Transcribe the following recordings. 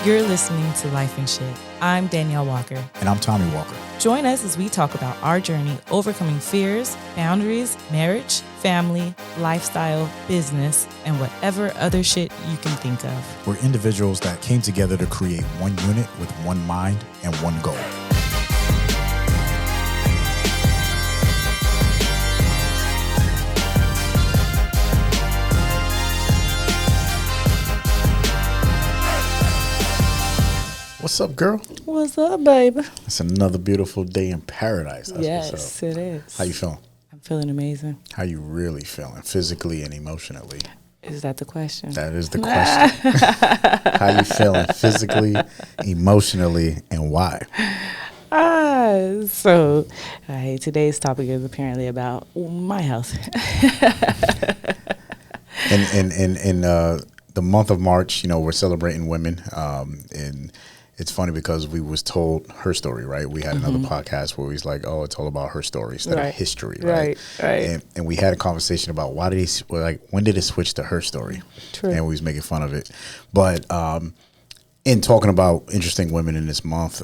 You're listening to Life and Shyt. I'm Danielle Walker. And I'm Tommy Walker. Join us as we talk about our journey overcoming fears, boundaries, marriage, family, lifestyle, business, and whatever other shit you can think of. We're individuals that came together to create one unit with one mind and one goal. What's up, girl? What's up, baby? It's another beautiful day in paradise. That's yes, what's up. it is. How you feeling? I'm feeling amazing. How you really feeling, physically and emotionally? Is that the question? That is the question. How you feeling physically, emotionally, and why? Today's topic is apparently about my health. In the month of March, we're celebrating women, and it's funny because we was told her story, right? We had another podcast where we was like, oh, it's all about her story instead of history, right? Right. And we had a conversation about when did it switch to her story? True. And we was making fun of it. But in talking about interesting women in this month,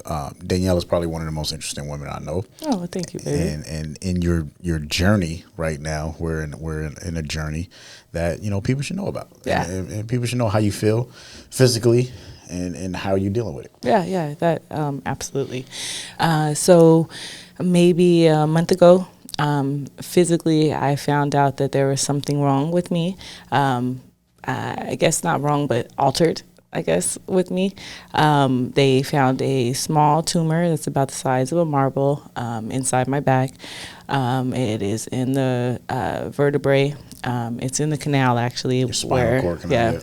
Danielle is probably one of the most interesting women I know. Oh, well, thank you, baby. And in your journey right now, we're in a journey that people should know about. Yeah. And people should know how you feel physically and how you're dealing with it. Yeah, that absolutely. So maybe a month ago, physically, I found out that there was something wrong with me. I guess not wrong, but altered, I guess, with me. They found a small tumor that's about the size of a marble inside my back. It is in the vertebrae. It's in the canal, actually. Your spinal cord canal. Yeah.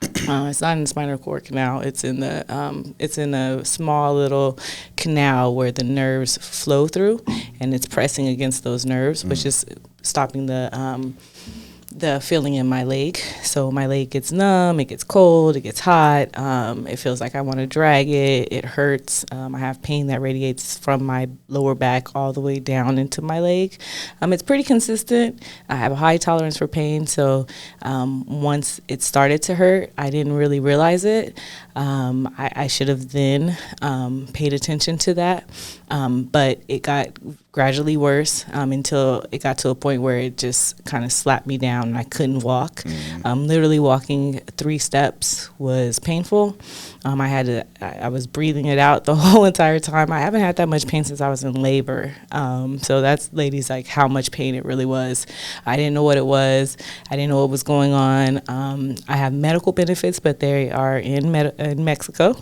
It's not in the spinal cord canal. It's in a small little canal where the nerves flow through, and it's pressing against those nerves, which is stopping the feeling in my leg. So my leg gets numb, it gets cold, it gets hot. It feels like I want to drag it. It hurts. I have pain that radiates from my lower back all the way down into my leg. It's pretty consistent. I have a high tolerance for pain. So once it started to hurt, I didn't really realize it. I should have then paid attention to that. But it got gradually worse until it got to a point where it just kind of slapped me down and I couldn't walk. Literally walking 3 steps was painful. I was breathing it out the whole entire time. I haven't had that much pain since I was in labor. So that's, ladies, like how much pain it really was. I didn't know what it was. I didn't know what was going on. I have medical benefits, but they are in Mexico.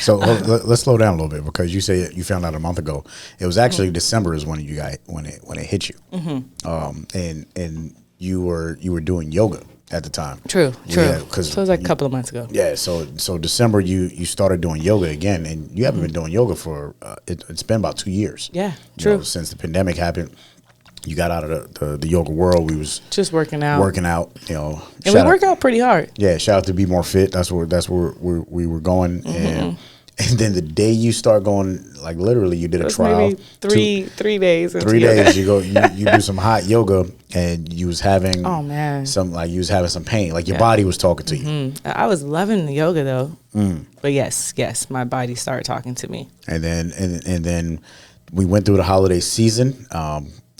So let's slow down a little bit, because you say you found out a month ago. It was actually December is when it hit you. And you were doing yoga at the time. True. So it was like a couple of months ago. Yeah. So December you started doing yoga again, and you haven't been doing yoga for it's been about 2 years. Yeah. True. Since the pandemic happened. You got out of the yoga world. We was just working out. And we work out pretty hard. Yeah, shout out to Be More Fit. That's where we were going. And then the day you start going, like literally, you did a trial. Maybe 3 days. 3 days. You do some hot yoga, and you was having you was having some pain. Like your body was talking to you. I was loving the yoga though. But yes, my body started talking to me. And then we went through the holiday season.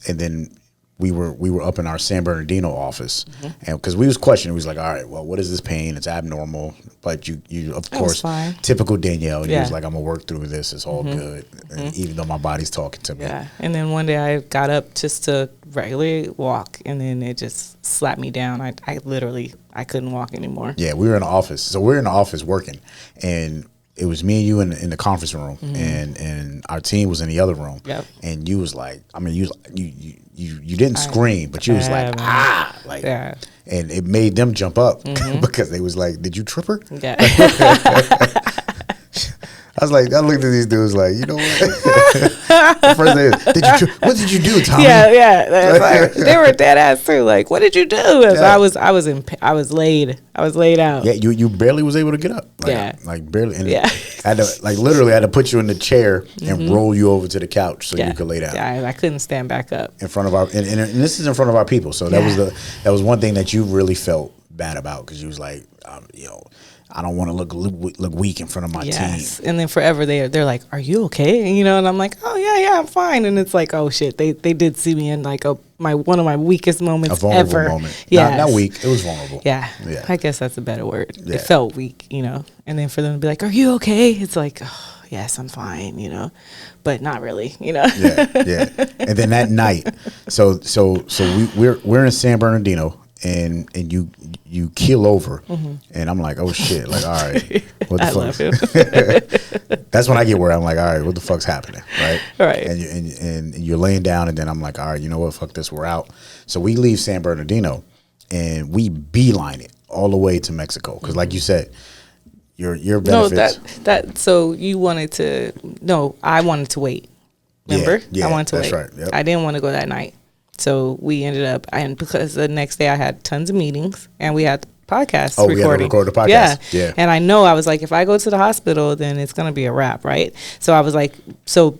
And then we were up in our San Bernardino office, and because we was questioning, we was like, all right, well, what is this pain? It's abnormal, but you of course, typical Danielle, you was like, I'm gonna work through this. It's all good, and even though my body's talking to me. Yeah, and then one day I got up just to regularly walk, and then it just slapped me down. I literally couldn't walk anymore. Yeah, we were in the office, so we're in the office working, and it was me and you in the conference room, and our team was in the other room. Yep. And you was like, you didn't scream, but you was like, and it made them jump up because they was like, did you trip her? Yeah. I looked at these dudes like, you know what? First thing is, what did you do, Tommy? Yeah. They were dead ass too. Like, what did you do? I was laid out. Yeah, you barely was able to get up. Like barely. And I had to literally had to put you in the chair and roll you over to the couch so you could lay down. Yeah, I couldn't stand back up in front of our and this is in front of our people. So that was one thing that you really felt bad about, because you was like, I don't want to look weak in front of my team. And then forever they're like, "Are you okay?" And, and I'm like, "Oh yeah, I'm fine." And it's like, "Oh shit, they did see me in like one of my weakest moments A vulnerable ever." moment. Yeah, Not weak. It was vulnerable. Yeah. Yeah. I guess that's a better word. Yeah. It felt weak, And then for them to be like, "Are you okay?" It's like, oh, yes, I'm fine, but not really, Yeah. And then that night, so we're in San Bernardino, and you keel over, and I'm like, oh shit, like, all right, what the fuck? That's when I get worried. I'm like, all right, what the fuck's happening, right? Right. And you're laying down, and then I'm like, all right, you know what, fuck this, we're out. So we leave San Bernardino, and we beeline it all the way to Mexico, because like you said, your benefits. So you wanted to? No, I wanted to wait. Remember? Yeah, I wanted to that's wait. right. Yep. I didn't want to go that night. So we ended up, and because the next day I had tons of meetings and we had podcast recording. We had to record the podcast. Yeah. And I know, I was like, if I go to the hospital, then it's going to be a wrap, right? So I was like,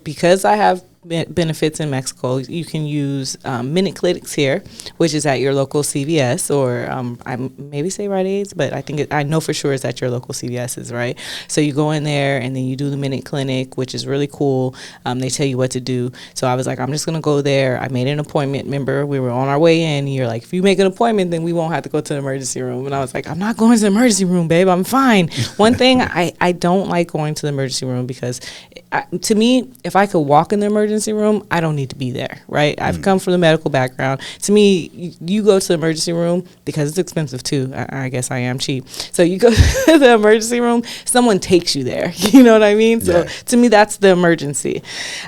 because I have benefits in Mexico, you can use minute clinics here, which is at your local CVS, or I maybe say Rite Aids, but I know for sure it's at your local CVS's, right? So you go in there and then you do the minute clinic, which is really cool. They tell you what to do. So I was like, I'm just gonna go there. I made an appointment. Remember, we were on our way in. And you're like, if you make an appointment, then we won't have to go to the emergency room. And I was like, I'm not going to the emergency room, babe. I'm fine. One thing, I don't like going to the emergency room because to me, if I could walk in the emergency room, I don't need to be there, right? I've come from the medical background. To me, you go to the emergency room because it's expensive too. I guess I am cheap. So you go to the emergency room, someone takes you there. You know what I mean? So to me, that's the emergency.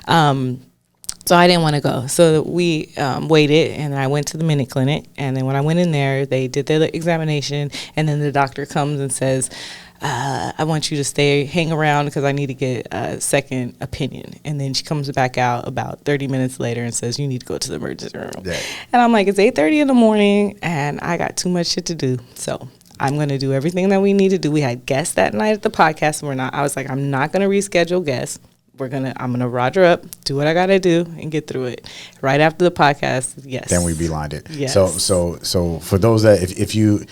So I didn't want to go. So we waited, and I went to the minute clinic. And then when I went in there, they did their examination, and then the doctor comes and says, I want you to hang around because I need to get a second opinion. And then she comes back out about 30 minutes later and says, you need to go to the emergency room. Yeah. And I'm like, it's 8:30 in the morning and I got too much shit to do. So I'm going to do everything that we need to do. We had guests that night at the podcast. I was like, I'm not going to reschedule guests. I'm going to Roger up, do what I got to do, and get through it. Right after the podcast, yes. Then we beelined it. Yes. So for those that, if you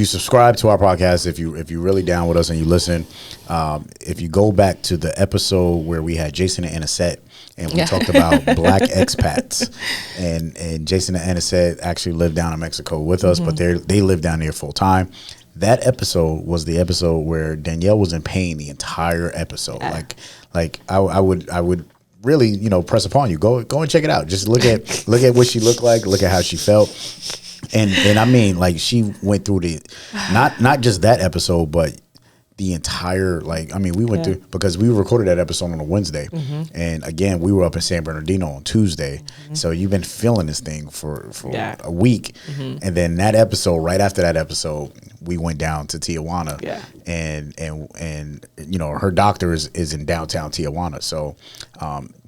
subscribe to our podcast, if you're really down with us and you listen, if you go back to the episode where we had Jason and Anisette, and we talked about black expats, and Jason and Anisette actually live down in Mexico with us, but they live down there full time. That episode was the episode where Danielle was in pain the entire episode. Like I would really, press upon you. Go and check it out. Just look at what she looked like, look at how she felt. And I mean, like, she went through not just that episode, but the entire, we went through, because we recorded that episode on a Wednesday, and again, we were up in San Bernardino on Tuesday, so you've been feeling this thing for a week, and then that episode, right after that episode, we went down to Tijuana, and her doctor is in downtown Tijuana, so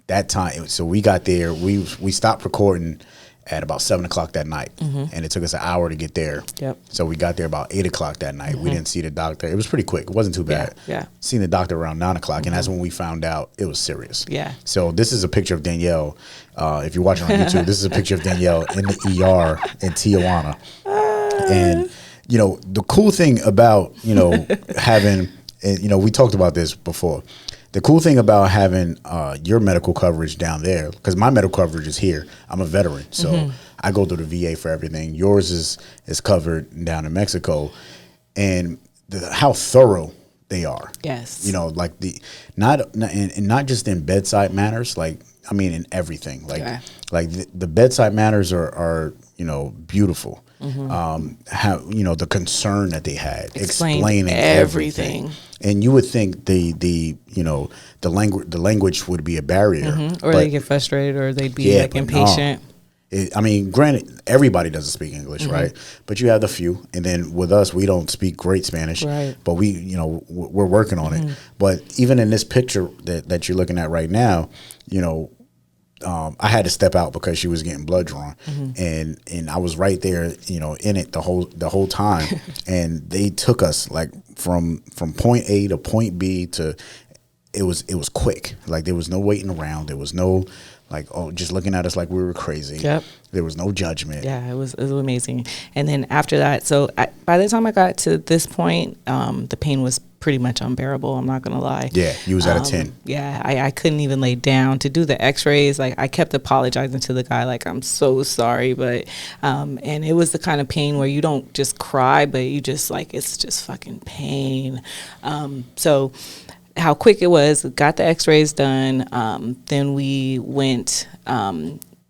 that time, so we got there, we stopped recording at about 7:00 that night, and it took us an hour to get there. Yep. So we got there about 8:00 that night. We didn't see the doctor. It was pretty quick. It wasn't too bad. Yeah. Seen the doctor around 9:00, and that's when we found out it was serious. Yeah. So this is a picture of Danielle. If you're watching on YouTube, this is a picture of Danielle in the ER in Tijuana. And the cool thing about having, we talked about this before. The cool thing about having your medical coverage down there, because my medical coverage is here. I'm a veteran, so I go through the VA for everything. Yours is covered down in Mexico, and how thorough they are. Yes. Like not just in bedside manners, in everything. Like the bedside manners are beautiful. How the concern that they had explaining everything. And you would think the language would be a barrier, or they get frustrated, or they'd be impatient. Granted, everybody doesn't speak English, right? But you have the few, and then with us, we don't speak great Spanish, right? But we're working on it. But even in this picture that you're looking at right now, I had to step out because she was getting blood drawn, and I was right there, in it the whole time, and they took us from point A to point B to. It was quick. Like, there was no waiting around. There was no like, oh, just looking at us like we were crazy. Yep. There was no judgment. Yeah, it was amazing. And then after that, so by the time I got to this point, the pain was pretty much unbearable. I'm not going to lie. Yeah, you was at a 10. Yeah, I couldn't even lay down to do the x-rays. Like, I kept apologizing to the guy, like, I'm so sorry. But, and it was the kind of pain where you don't just cry, but you just, like, it's just fucking pain. So how quick it was, got the x-rays done. Then we went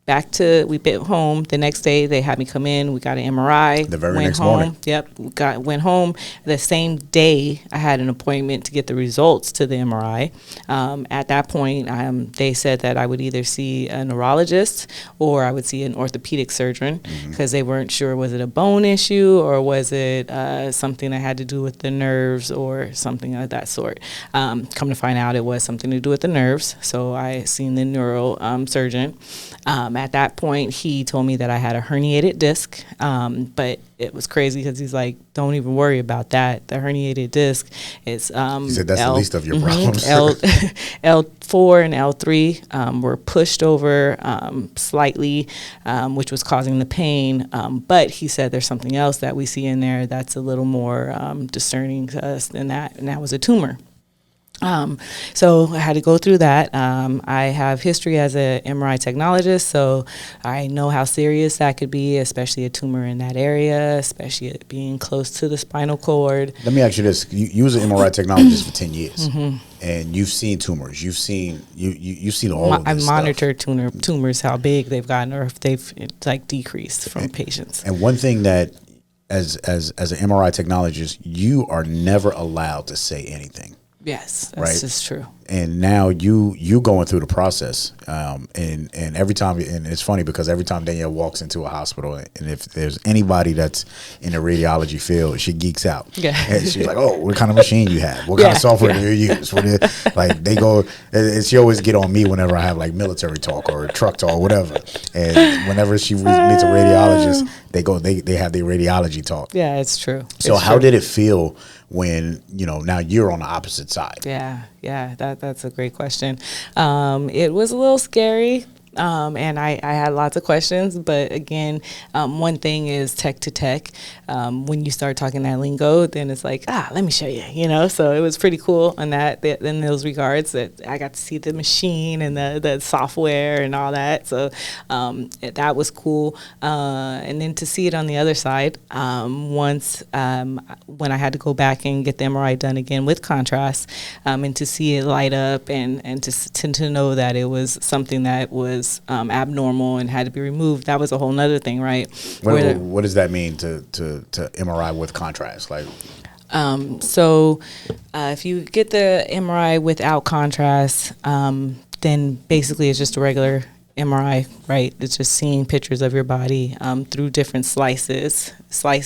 we bit home the next day. They had me come in. We got an MRI. The very went next home. morning. Yep. Went home the same day. I had an appointment to get the results to the MRI. At that point, they said that I would either see a neurologist or I would see an orthopedic surgeon, because they weren't sure, was it a bone issue or was it something that had to do with the nerves or something of that sort. Come to find out, it was something to do with the nerves. So I seen the neuro surgeon. At that point, he told me that I had a herniated disc, but it was crazy because he's like, don't even worry about that. The herniated disc is he said that's the least of your problems. L4 and L3 were pushed over slightly, which was causing the pain. But he said there's something else that we see in there that's a little more discerning to us than that, and that was a tumor. So I had to go through that. I have history as an MRI technologist, so I know how serious that could be, especially a tumor in that area, especially it being close to the spinal cord. Let me ask you this. You was an MRI technologist for 10 years, and you've seen tumors. You've seen all of this I've monitored stuff. tumors, how big they've gotten or if they've like decreased from patients. And one thing that, as an MRI technologist, you are never allowed to say anything. Yes, that's right? just true. And now you going through the process, and every time, and it's funny because every time Danielle walks into a hospital, and if there's anybody that's in the radiology field, she geeks out. Yeah, and she's like, "Oh, what kind of machine you have? What kind of software do you use?" Like they go, and she always get on me whenever I have like military talk or truck talk, or whatever. And whenever she meets a radiologist, they have their radiology talk. Yeah, it's true. So how did it feel when now you're on the opposite side? Yeah, that's a great question. It was a little scary. And I had lots of questions, but again, one thing is tech to tech. When you start talking that lingo, then it's like, let me show you, so it was pretty cool in in those regards, that I got to see the machine and the software and all that. So, that was cool. And then to see it on the other side, once, when I had to go back and get the MRI done again with contrast, and to see it light up and to know that it was something that was abnormal and had to be removed. That was a whole nother thing, right? What does that mean to MRI with contrast? Like, so if you get the MRI without contrast, then basically it's just a regular MRI, right? It's just seeing pictures of your body through different slice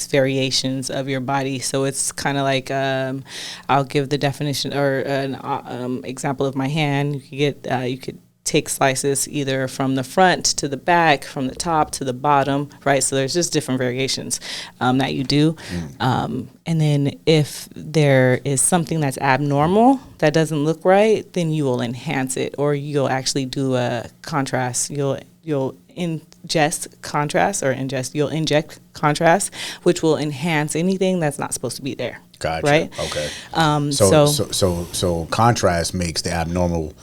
variations of your body. So it's kind of like, I'll give the definition or an example of my hand. You could take slices either from the front to the back, from the top to the bottom, right? So there's just different variations that you do. And then if there is something that's abnormal that doesn't look right, then you will enhance it, or you'll actually do a contrast. You'll inject contrast, which will enhance anything that's not supposed to be there. Gotcha. Right? Okay. So contrast makes the abnormal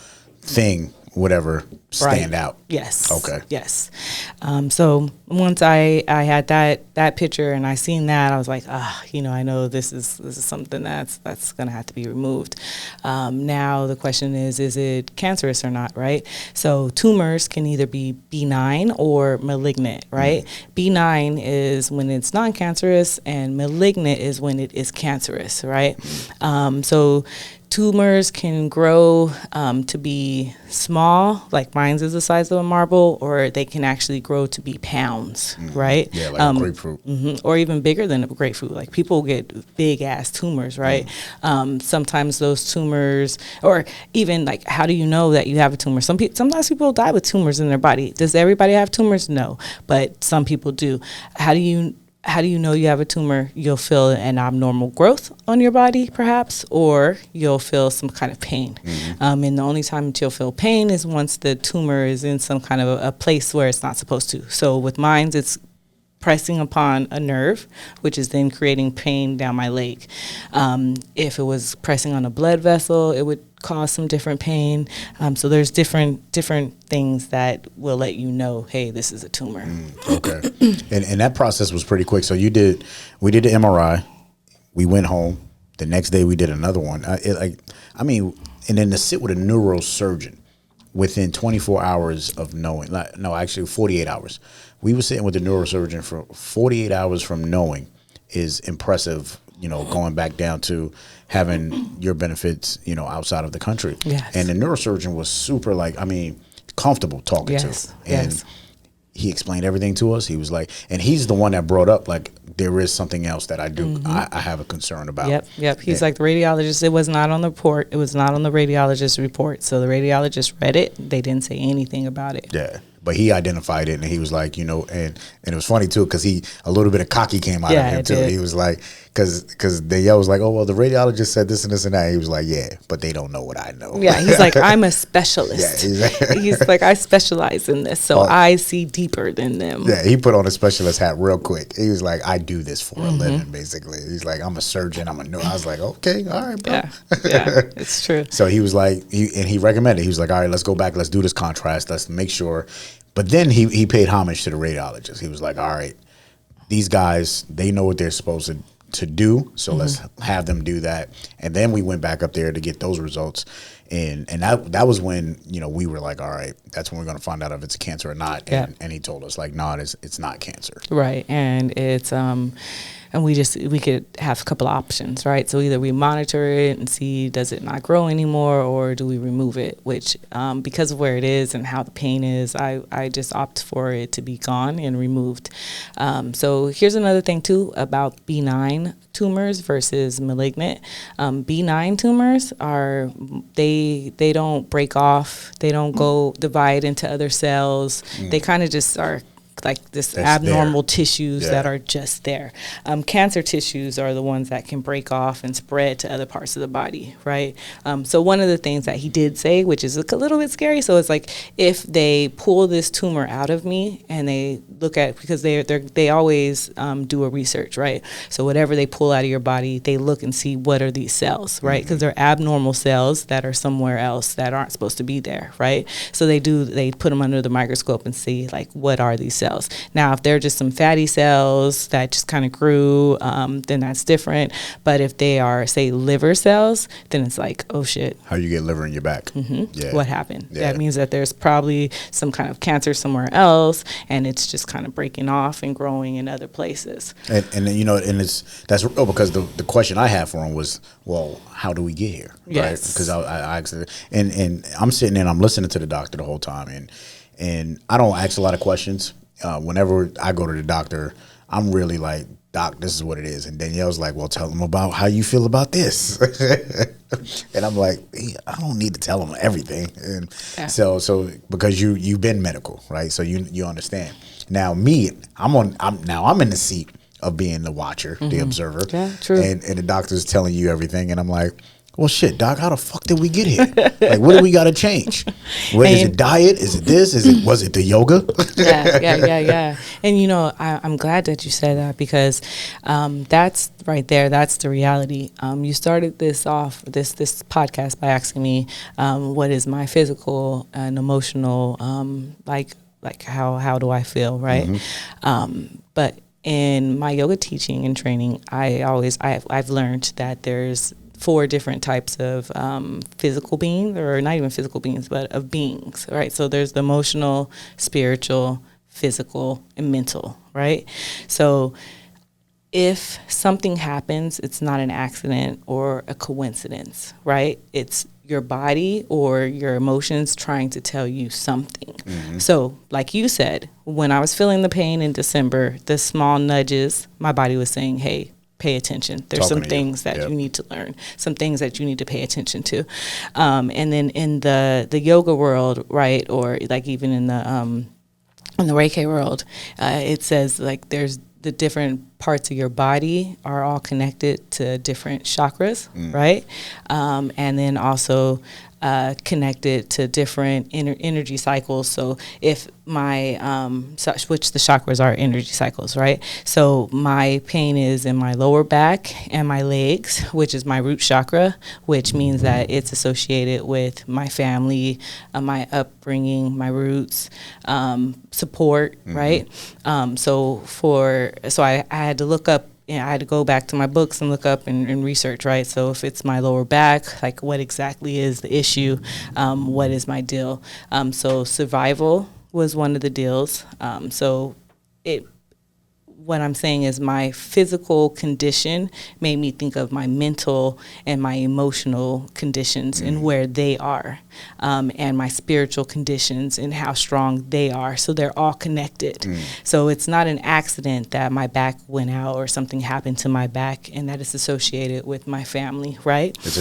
thing, whatever, stand out. Yes. Okay. Yes. So once I had that picture and I seen that, I was like, I know this is something that's going to have to be removed. Now the question is it cancerous or not, right? So tumors can either be benign or malignant, right? Benign is when it's non-cancerous, and malignant is when it is cancerous, right? So tumors can grow to be small, like mine's is the size of a marble, or they can actually grow to be pounds, right? Yeah, like a grapefruit. Or even bigger than a grapefruit. Like people get big ass tumors, right? Sometimes those tumors, or even like, how do you know that you have a tumor? Sometimes people die with tumors in their body. Does everybody have tumors? No, but some people do. How do you how do you know you have a tumor? You'll feel an abnormal growth on your body, perhaps, or you'll feel some kind of pain. And the only time that you'll feel pain is once the tumor is in some kind of a place where it's not supposed to. So with mine, it's pressing upon a nerve, which is then creating pain down my leg. If it was pressing on a blood vessel, it would cause some different pain. So there's different things that will let you know, hey, this is a tumor. Okay. And that process was pretty quick. So we did the MRI, we went home. The next day we did another one. And then to sit with a neurosurgeon within 24 hours of knowing, actually 48 hours. We were sitting with a neurosurgeon for 48 hours from knowing is impressive, going back down to having your benefits, outside of the country. Yes. And the neurosurgeon was super comfortable talking to. And he explained everything to us. He was like, and he's the one that brought up, there is something else that I do. I have a concern about. Yep. He's like the radiologist. It was not on the report. It was not on the radiologist's report. So the radiologist read it. They didn't say anything about it. Yeah. But he identified it, and he was like, and it was funny too, because a little bit of cocky came out of him too. He was like, because Danielle was like, oh, well, the radiologist said this and this and that. He was like, yeah, but they don't know what I know. Yeah, he's like, I'm a specialist. He's like, I specialize in this, so I see deeper than them. Yeah, he put on a specialist hat real quick. He was like, I do this for a living, basically. He's like, I'm a surgeon. I was like, okay, all right, bro. Yeah, it's true. So he was like, he recommended. He was like, all right, let's go back. Let's do this contrast. Let's make sure. But then he paid homage to the radiologist. He was like, all right, these guys, they know what they're supposed to do, so let's have them do that. And then we went back up there to get those results. And that was when, we were like, all right, that's when we're going to find out if it's a cancer or not. And he told us, no, it's not cancer. Right. And it's and we could have a couple of options, right? So either we monitor it and see, does it not grow anymore, or do we remove it? Which, because of where it is and how the pain is, I just opt for it to be gone and removed. So here's another thing too about benign tumors versus malignant. Benign tumors they don't break off, they don't go divide into other cells. They kind of just are like this abnormal tissues that are just there. Cancer tissues are the ones that can break off and spread to other parts of the body, right? So one of the things that he did say, which is a little bit scary, so it's like if they pull this tumor out of me and they look at, because they always do a research, right? So whatever they pull out of your body, they look and see what are these cells, right? Because they're abnormal cells that are somewhere else that aren't supposed to be there, right? So they put them under the microscope and see what are these cells. Now, if they're just some fatty cells that just kind of grew, then that's different. But if they are, say, liver cells, then it's like, oh, shit. How you get liver in your back. Yeah. What happened? Yeah. That means that there's probably some kind of cancer somewhere else, and it's just kind of breaking off and growing in other places. And that's real, because the question I had for him was, well, how do we get here? Yes. Right? Because I asked, and I'm sitting there and I'm listening to the doctor the whole time, and I don't ask a lot of questions. Whenever I go to the doctor, I'm really like, Doc, this is what it is. And Danielle's like, well, tell them about how you feel about this. And I'm like, I don't need to tell them everything. And so because you've been medical, right? So you understand. Now me, I'm in the seat of being the watcher, the observer. Yeah, true. And the doctor's telling you everything, and I'm like, well, shit, Doc, how the fuck did we get here? What do we got to change? Is it diet? Is it this? Was it the yoga? Yeah. And, I'm glad that you said that, because that's right there. That's the reality. You started this podcast by asking me what is my physical and emotional, how do I feel, right? But in my yoga teaching and training, I've learned that there's 4 different types of physical beings, or not even physical beings, but of beings, right? So there's the emotional, spiritual, physical, and mental, right? So if something happens, it's not an accident or a coincidence, right? It's your body or your emotions trying to tell you something. So like you said, when I was feeling the pain in December, the small nudges, my body was saying, hey, pay attention. There's some things that you need to learn, some things that you need to pay attention to. And then in the yoga world, right, or even in the Reiki world, it says there's the different parts of your body are all connected to different chakras, right? And then also connected to different energy cycles. So if my, which the chakras are energy cycles, right? So my pain is in my lower back and my legs, which is my root chakra, which means that it's associated with my family, my upbringing, my roots, support, right? So I had to look up, I had to go back to my books and look up and research, right? So if it's my lower back, like what exactly is the issue? What is my deal? So survival was one of the deals. What I'm saying is my physical condition made me think of my mental and my emotional conditions and where they are, and my spiritual conditions and how strong they are. So they're all connected. So it's not an accident that my back went out or something happened to my back and that it's associated with my family, right? It's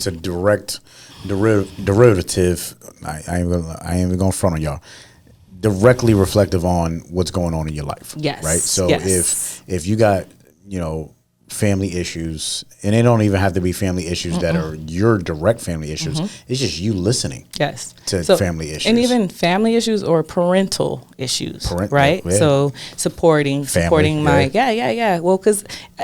a direct derivative. I ain't even gonna front on y'all. Directly reflective on what's going on in your life. Yes. Right. So yes. if you got, family issues, and they don't even have to be family issues that are your direct family issues. It's just you listening. Yes. To family issues. And even family issues or parental issues, right? Yeah. So supporting my, Well,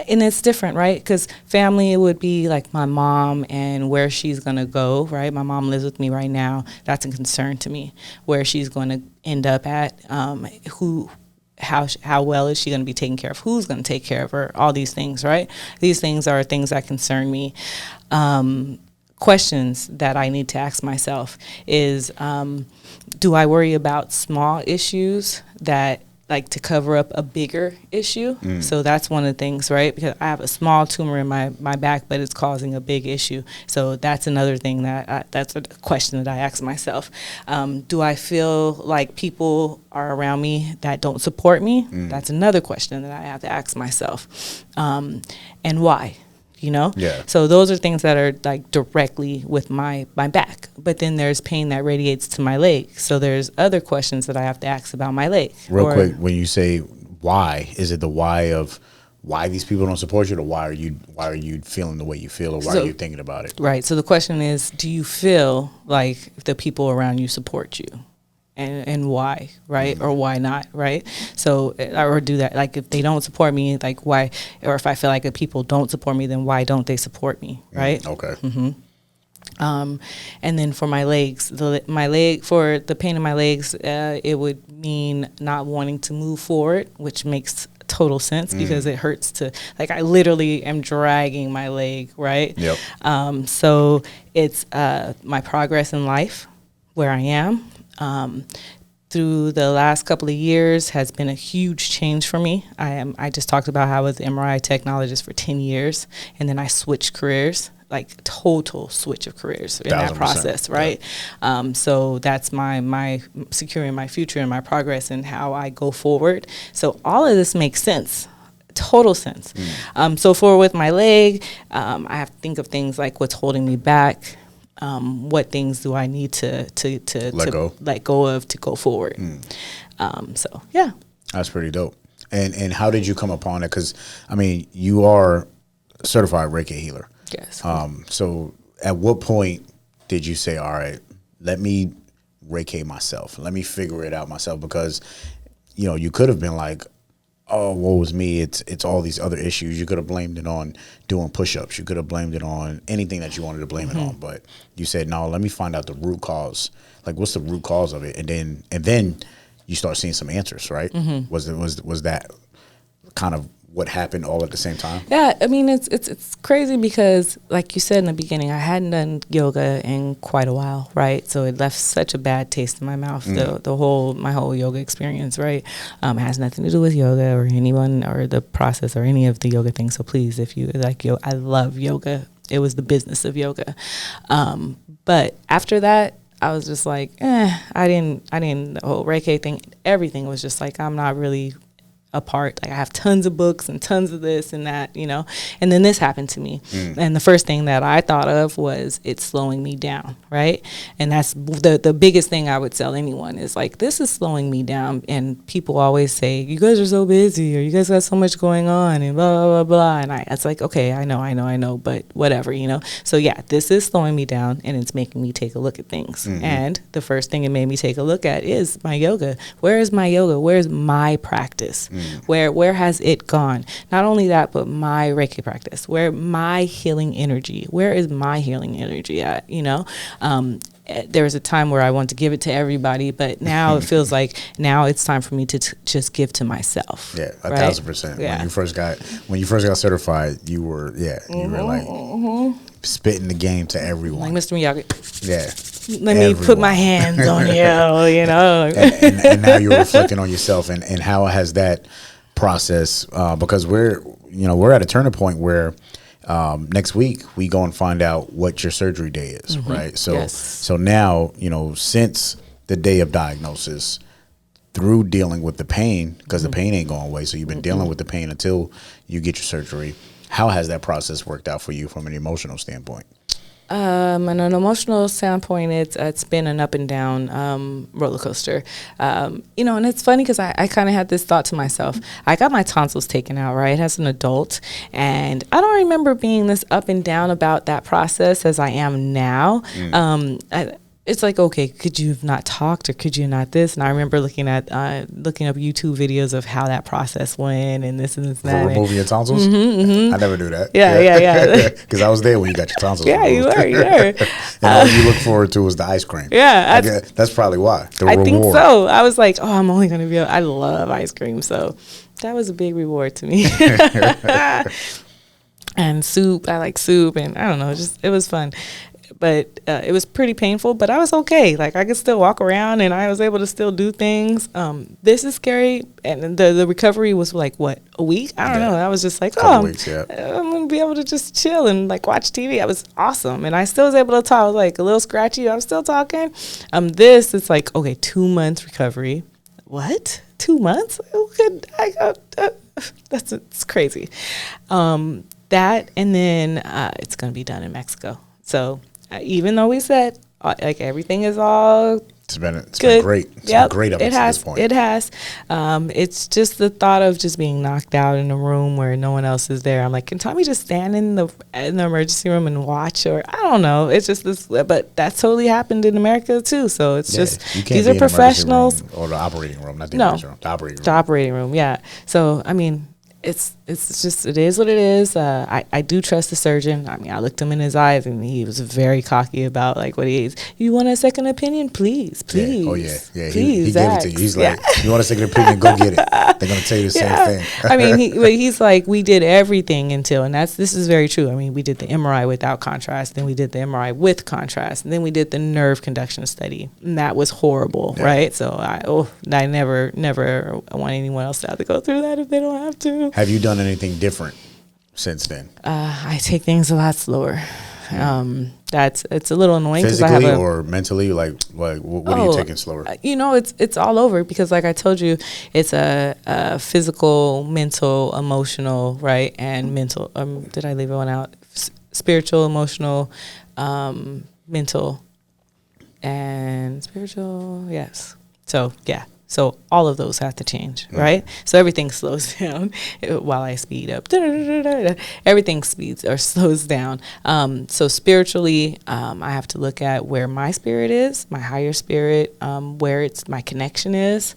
and it's different, right? Because family would be like my mom and where she's going to go, right? My mom lives with me right now. That's a concern to me, where she's going to end up at, how well is she going to be taken care of? Who's going to take care of her? All these things, right? These things are things that concern me. Questions that I need to ask myself is, do I worry about small issues that like to cover up a bigger issue? So that's one of the things, right? Because I have a small tumor in my back, but it's causing a big issue. So that's another thing that's a question that I ask myself. Do I feel like people are around me that don't support me? That's another question that I have to ask myself. And why? Yeah. So those are things that are like directly with my back. But then there's pain that radiates to my leg. So there's other questions that I have to ask about my leg. Real quick, when you say why, is it the why of why these people don't support you, or why are you feeling the way you feel, or why are you thinking about it? Right. So the question is, do you feel like the people around you support you? And why, right? Or why not, right? So, or do that, like if they don't support me, like why, or if I feel like if people don't support me, then why don't they support me, right? Okay. And then for my legs, for the pain in my legs, it would mean not wanting to move forward, which makes total sense because it hurts to, like, I literally am dragging my leg, right? Yep. So it's my progress in life, where I am. Through the last couple of years has been a huge change for me. I just talked about how I was an MRI technologist for 10 years, and then I switched careers, like total switch of careers in that process, right? Yeah. So that's my securing my future and my progress and how I go forward. So all of this makes sense. Total sense. So with my leg, I have to think of things like what's holding me back. What things do I need to let go of to go forward? So yeah, that's pretty dope. And how did you come upon it? Because I mean, you are a certified Reiki healer. Yes. So at what point did you say, all right, let me Reiki myself, let me figure it out myself? Because you could have been like, oh, woe was me. It's all these other issues. You could have blamed it on doing push-ups. You could have blamed it on anything that you wanted to blame it on. But you said, no, let me find out the root cause. Like, what's the root cause of it? And then you start seeing some answers, right? Was that kind of what happened all at the same time? Yeah, I mean, it's crazy because, like you said in the beginning, I hadn't done yoga in quite a while, right? So it left such a bad taste in my mouth. My whole yoga experience, right? It has nothing to do with yoga or anyone or the process or any of the yoga things. So please, if you like yoga, I love yoga. It was the business of yoga. But after that, I was just like, I didn't. The whole Reiki thing, everything was just like, I'm not really apart. Like I have tons of books and tons of this and that, you know, and then this happened to me. And the first thing that I thought of was it's slowing me down. Right. And that's the biggest thing I would tell anyone is like, this is slowing me down. And people always say, you guys are so busy, or you guys got so much going on, and blah, blah, blah, blah. And it's like, okay, I know, but whatever, you know? So yeah, this is slowing me down, and it's making me take a look at things. And the first thing it made me take a look at is my yoga. Where is my yoga? Where's my practice? Where has it gone? Not only that, but my Reiki practice. Where my healing energy? Where is my healing energy at? You know, there was a time where I wanted to give it to everybody, but now it feels like now it's time for me to just give to myself. Yeah, 1,000%. Yeah. When you first got certified, you were like spitting the game to everyone. Like Mr. Miyagi. Yeah. Let me put my hands on you, you know. and now you're reflecting on yourself, and how has that process, because we're at a turning point where next week we go and find out what your surgery day is, right? So so now, you know, since the day of diagnosis, through dealing with the pain, because the pain ain't going away, so you've been dealing with the pain until you get your surgery. How has that process worked out for you from an emotional standpoint? On an emotional standpoint, it's been an up and down roller coaster. You know, and it's funny because I kind of had this thought to myself. I got my tonsils taken out, right, as an adult, and I don't remember being this up and down about that process as I am now. It's like, okay, could you have not talked, or could you not this? And I remember looking up YouTube videos of how that process went, and this and this and that. For removing your tonsils? I never do that. Yeah. Because I was there when you got your tonsils removed. You were. And all you look forward to was the ice cream. Yeah. That's probably why. I think so. I was like, oh, I'm only going to be I love ice cream. So that was a big reward to me. And soup. I like soup. And I don't know, it was fun. But it was pretty painful, but I was okay. Like I could still walk around, and I was able to still do things. This is scary, and the recovery was like what, a week? I don't know. I was just like, weeks, I'm gonna be able to just chill and like watch TV. I was awesome, and I still was able to talk. I was like a little scratchy. I was still talking. This it's like okay, 2 months recovery. What? 2 months? It's crazy. That and then it's gonna be done in Mexico. So. Even though we said like everything is all it's been great. It's been great up to this point. It has. It's just the thought of just being knocked out in a room where no one else is there. I'm like, can Tommy just stand in the emergency room and watch? Or I don't know. It's just this, but that's totally happened in America too. So it's just these are professionals. Or the operating room, not the emergency room. The operating room. The operating room. Yeah. So I mean. It's just, it is what it is. I do trust the surgeon. I mean, I looked him in his eyes, and he was very cocky about like what he is. You want a second opinion? Please. Yeah. Oh, yeah. He gave ask. it to you. He's like, you want a second opinion? Go get it. They're going to tell you the same thing. I mean, he's like, we did everything until, and this is very true. I mean, we did the MRI without contrast, then we did the MRI with contrast, and then we did the nerve conduction study, and that was horrible, right? So I never want anyone else to have to go through that if they don't have to. Have you done anything different since then? I take things a lot slower. It's a little annoying. Physically or mentally, like what are you taking slower? You know, it's all over because, like I told you, it's a physical, mental, emotional, right, and mental. Did I leave one out? Spiritual, emotional, mental, and spiritual. Yes. So yeah. So all of those have to change, right? So everything slows down while I speed up. Everything speeds or slows down. So spiritually, I have to look at where my spirit is, my higher spirit, where my connection is,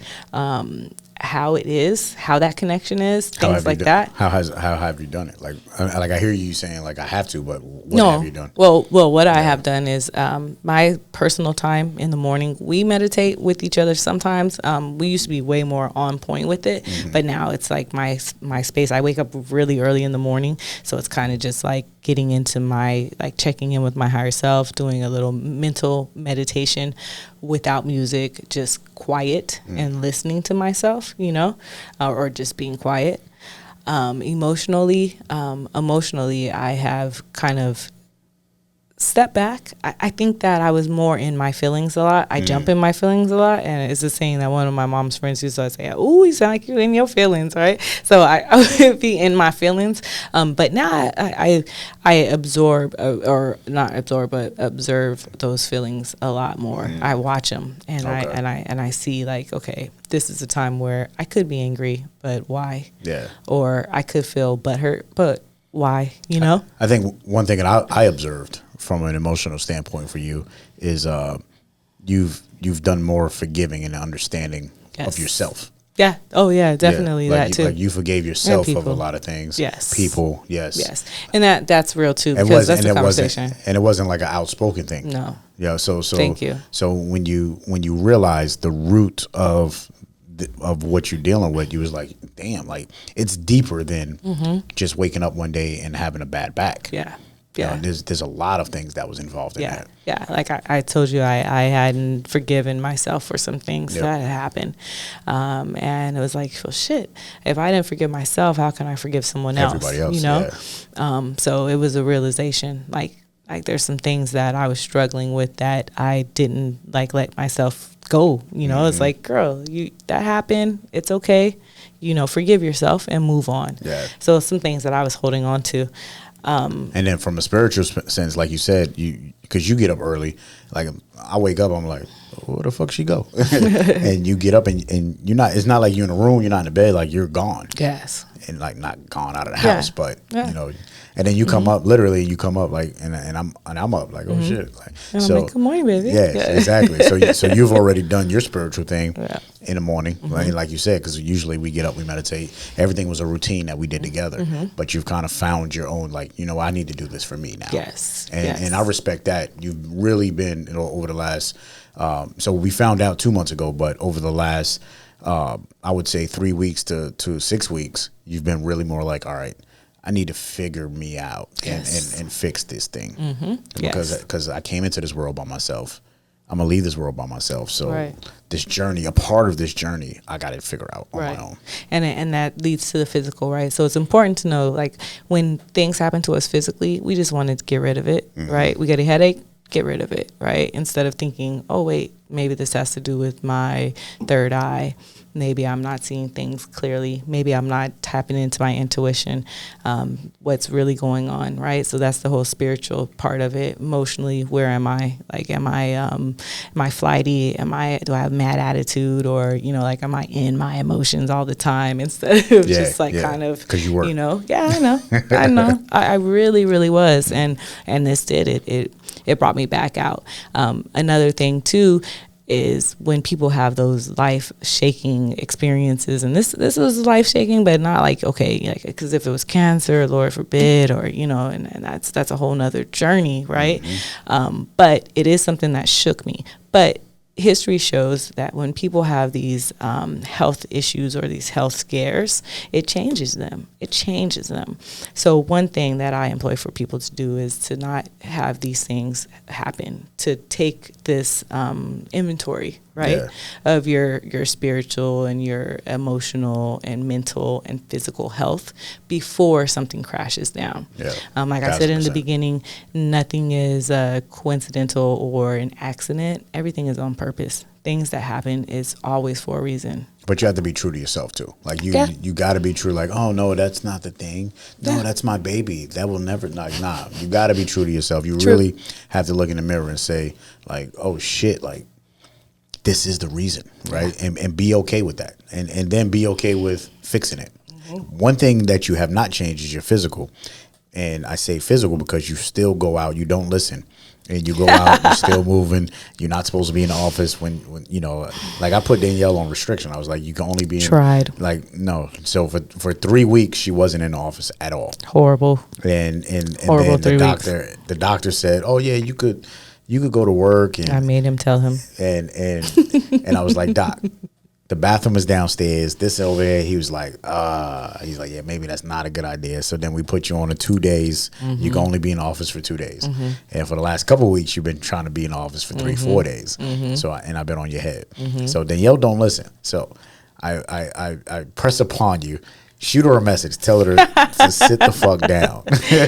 how it is, how that connection is, things like that. How have you done it? Like I hear you saying like I have to, but what have you done? Well, what I have done is my personal time in the morning. We meditate with each other sometimes. We used to be way more on point with it, but now it's like my space. I wake up really early in the morning, so it's kind of just like getting into my like checking in with my higher self, doing a little mental meditation without music, just quiet and listening to myself, you know, or just being quiet. Emotionally, I have kind of step back. I think that I was more in my feelings a lot. I jump in my feelings a lot, and it's a saying that one of my mom's friends used to say, "Ooh, you sound like you're in your feelings," right? So I would be in my feelings, but now I absorb or not absorb, but observe those feelings a lot more. I watch them, and I see like, okay, this is a time where I could be angry, but why? Yeah. Or I could feel butthurt, but why? You know? I think one thing that I observed from an emotional standpoint for you is you've done more forgiving and understanding of yourself. Yeah. Oh, yeah. Definitely like that too. Like you forgave yourself of a lot of things. Yes. People. Yes. Yes. And that's real too, because that's a conversation. And it wasn't like an outspoken thing. No. Yeah. So thank you. So when you realize the root of what you're dealing with, you was like, damn, like it's deeper than just waking up one day and having a bad back. Yeah. Yeah, there's a lot of things that was involved in that. Yeah, like I told you, I hadn't forgiven myself for some things that had happened, and it was like, well, shit. If I didn't forgive myself, how can I forgive someone else? Everybody else, you know. So it was a realization, like there's some things that I was struggling with that I didn't like let myself go. You know, it's like, girl, that happened. It's okay. You know, forgive yourself and move on. Yeah. So some things that I was holding on to. And then from a spiritual sense, like you said, because you get up early, like I wake up, I'm like, where the fuck she go? And you get up and you're not, it's not like you're in a room, you're not in the bed, like you're gone. Yes. And like not gone out of the house, but you know, and then you come up, literally you come up like, and I'm up like, oh shit. Like, and so, I'm like, good morning, baby. Yeah, exactly. So you've already done your spiritual thing in the morning, right? Like you said, because usually we get up, we meditate. Everything was a routine that we did together, but you've kind of found your own, like, you know, I need to do this for me now. Yes. And I respect that. You've really been, you know, over the last, so we found out 2 months ago, but over the last, I would say 3 weeks to 6 weeks, you've been really more like, all right, I need to figure me out and fix this thing. Because I came into this world by myself. I'm going to leave this world by myself. So this journey, a part of this journey, I got to figure out on my own. And that leads to the physical, right? So it's important to know, like, when things happen to us physically, we just want to get rid of it, right? We get a headache, get rid of it, right? Instead of thinking, oh, wait, maybe this has to do with my third eye. Maybe I'm not seeing things clearly. Maybe I'm not tapping into my intuition, what's really going on, right? So that's the whole spiritual part of it. Emotionally, where am I? Like, am I flighty? Do I have mad attitude? Or, you know, like, am I in my emotions all the time instead of just like kind of, 'cause you were. You know, I know. I really, really was. And this did it. It brought me back out. Another thing too is when people have those life-shaking experiences, and this was life-shaking, but not like, okay, like, because if it was cancer, Lord forbid, or, you know, and that's a whole nother journey, right? But it is something that shook me. But history shows that when people have these health issues or these health scares, it changes them. So one thing that I employ for people to do is to not have these things happen, to take this inventory, right, of your spiritual and your emotional and mental and physical health before something crashes down. Like I said in the beginning, nothing is coincidental or an accident. Everything is on purpose. Things that happen is always for a reason. But you have to be true to yourself too. Like you got to be true. Like, oh no, that's not the thing. No, that's my baby. That will never. Like, nah. You got to be true to yourself. You really have to look in the mirror and say, like, oh shit, like this is the reason, right? And be okay with that, and then be okay with fixing it. One thing that you have not changed is your physical, and I say physical because you still go out. You don't listen. And you go out, you're still moving. You're not supposed to be in the office when you know, like I put Danielle on restriction. I was like, you can only be in, like, no. So for 3 weeks, she wasn't in the office at all. Horrible. And horrible then the doctor said, oh yeah, you could go to work. And I made him tell him. And I was like, Doc, the bathroom is downstairs. This over here. He was like, he's like, yeah, maybe that's not a good idea. So then we put you on a 2 days. You can only be in the office for 2 days. And for the last couple of weeks, you've been trying to be in the office for 3-4 days. So I've been on your head. So Danielle don't listen. So I press upon you Shoot her a message. Tell her to sit the fuck down.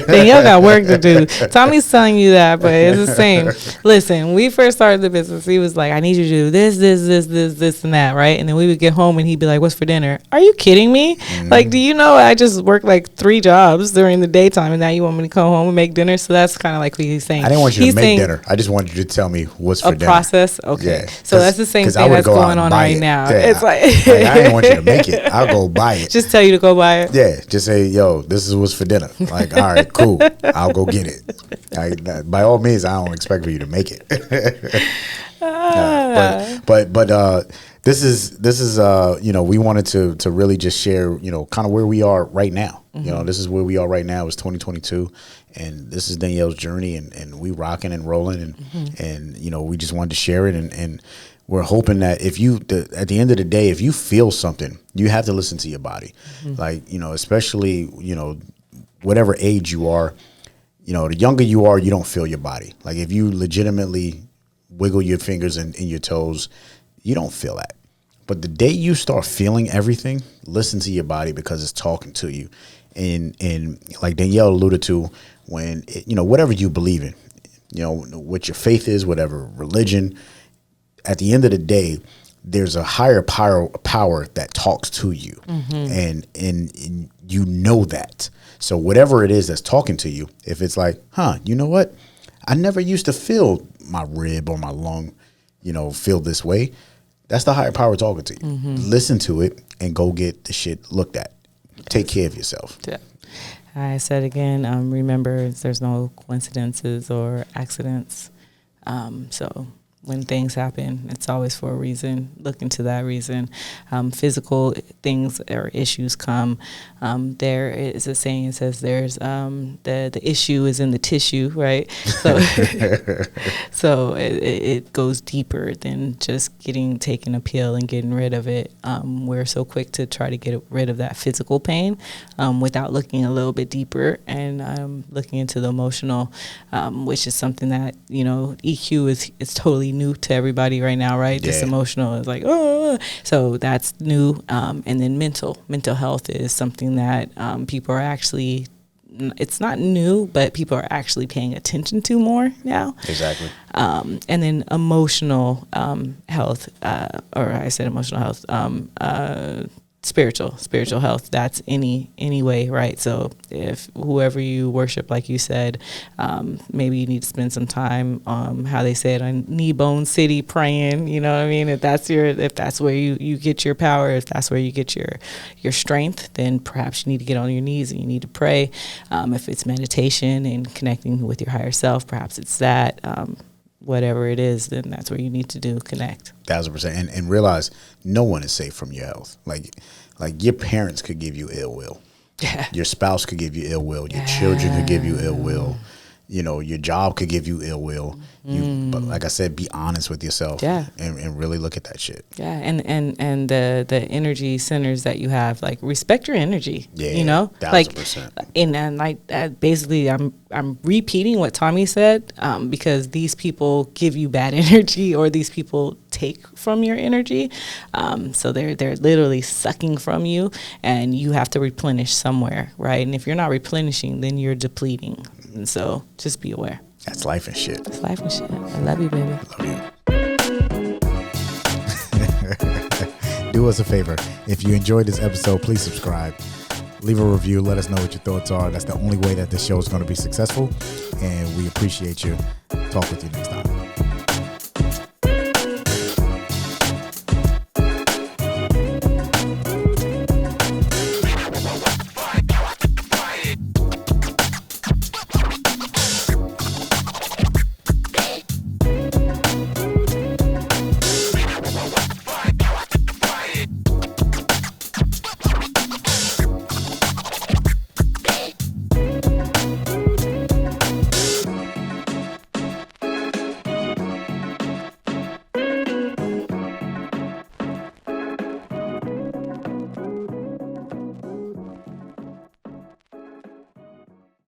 Danielle got work to do. Tommy's telling you that, but it's the same. Listen, we first started the business. He was like, I need you to do this, and that, right? And then we would get home and he'd be like, what's for dinner? Are you kidding me? Mm-hmm. Like, do you know I just worked like 3 jobs during the daytime and now you want me to come home and make dinner? So that's kind of like what he's saying. I didn't want you to make dinner. I just wanted you to tell me what's for dinner. A process? Okay. Yeah, so that's the same thing that's going on right now. Yeah, it's like I didn't want you to make it. I'll go buy it. Just tell you to go buy it? Yeah. Just say, yo, this is what's for dinner. Like, all right, cool. I'll go get it. By all means, I don't expect for you to make it. But this is we wanted to really just share, kind of where we are right now. Mm-hmm. This is where we are right now. It's 2022, and this is Danielle's journey, and we rocking and rolling, and we just wanted to share it, and we're hoping that at the end of the day, if you feel something, you have to listen to your body. Mm-hmm. Like, especially, whatever age you are, the younger you are, you don't feel your body. Like if you legitimately wiggle your fingers and your toes, you don't feel that. But the day you start feeling everything, listen to your body because it's talking to you. And like Danielle alluded to, when, whatever you believe in, what your faith is, whatever religion, at the end of the day, there's a higher power that talks to you. Mm-hmm. And you know that. So whatever it is that's talking to you, if it's like, you know what? I never used to feel my rib or my lung, feel this way. That's the higher power talking to you. Mm-hmm. Listen to it and go get the shit looked at. Take care of yourself. Yeah. I said again, remember, there's no coincidences or accidents. So when things happen, it's always for a reason. Look into that reason. Physical things or issues come. There is a saying that says there's the issue is in the tissue, right? So, so it goes deeper than just taking a pill and getting rid of it. We're so quick to try to get rid of that physical pain without looking a little bit deeper and looking into the emotional, which is something that, EQ is totally new to everybody right now, right? Yeah. Just emotional is like, so that's new. And then mental health is something that people are actually, it's not new, but people are actually paying attention to more now. Exactly. And then emotional health, or I said emotional health, spiritual health, that's any way, right? So if whoever you worship, like you said, maybe you need to spend some time, how they say it, on knee bone city praying, you know what I mean? If that's where you get your power, if that's where you get your strength, then perhaps you need to get on your knees and you need to pray. If it's meditation and connecting with your higher self, perhaps it's that. Whatever it is, then that's where you need to connect. 1,000%. And realize no one is safe from your health. Like your parents could give you ill will. Yeah. Your spouse could give you ill will. Your children could give you ill will. Your job could give you ill will. But like I said, be honest with yourself. Yeah. And really look at that shit. Yeah. And the energy centers that you have, like, respect your energy. Yeah. 1,000%. And like basically I'm repeating what Tommy said, because these people give you bad energy, or these people take from your energy. So they're literally sucking from you, and you have to replenish somewhere, right? And if you're not replenishing, then you're depleting. And so just be aware. That's life and shit. That's life and shit. I love you, baby. Love you. Do us a favor. If you enjoyed this episode, please subscribe. Leave a review. Let us know what your thoughts are. That's the only way that this show is going to be successful. And we appreciate you. Talk with you next time.